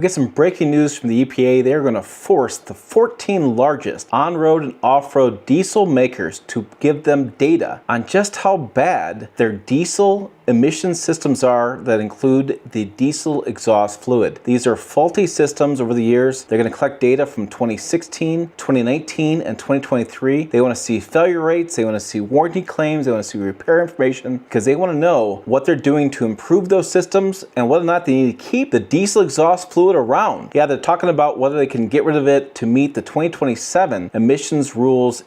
We get some breaking news from the EPA. They're going to force the 14 largest on-road and off-road diesel makers to give them data on just how bad their diesel emission systems are that include the diesel exhaust fluid. These are faulty systems over the years. They're going to collect data from 2016, 2019, and 2023. They want to see failure rates. They want to see warranty claims. They want to see repair information because they want to know what they're doing to improve those systems and whether or not they need to keep the diesel exhaust fluid around. Yeah, they're talking about whether they can get rid of it to meet the 2027 emissions rules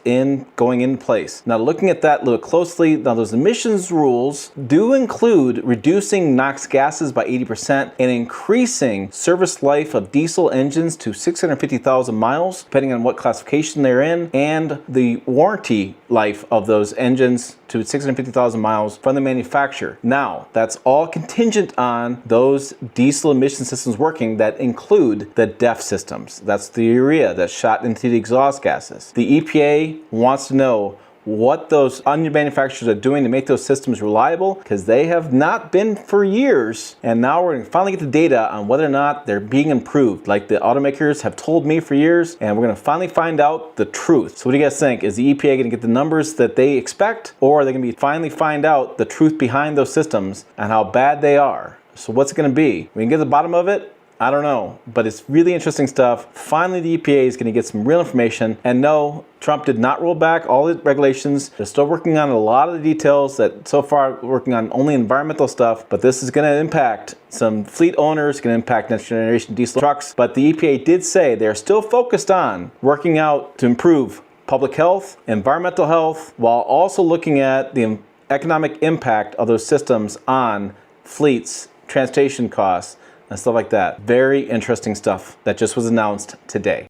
going in place. Now, looking at that a little closely, now those emissions rules do include reducing NOx gases by 80% and increasing service life of diesel engines to 650,000 miles, depending on what classification they're in, and the warranty life of those engines to 650,000 miles from the manufacturer. Now, that's all contingent on those diesel emission systems working that include the DEF systems. That's the urea that's shot into the exhaust gases. The EPA wants to know what those onion manufacturers are doing to make those systems reliable, because they have not been for years, and now we're going to finally get the data on whether or not they're being improved, like the automakers have told me for years, and we're going to finally find out the truth. So what do you guys think? Is the EPA going to get the numbers that they expect, or are they going to finally find out the truth behind those systems and how bad they are? So what's it going to be? We can get to the bottom of it? I don't know, but it's really interesting stuff. Finally, the EPA is going to get some real information. And no, Trump did not roll back all the regulations. They're still working on a lot of the details that so far working on only environmental stuff, but this is going to impact some fleet owners, going to impact next generation diesel trucks. But the EPA did say they're still focused on working out to improve public health, environmental health, while also looking at the economic impact of those systems on fleets, transportation costs, and stuff like that. Very interesting stuff that just was announced today.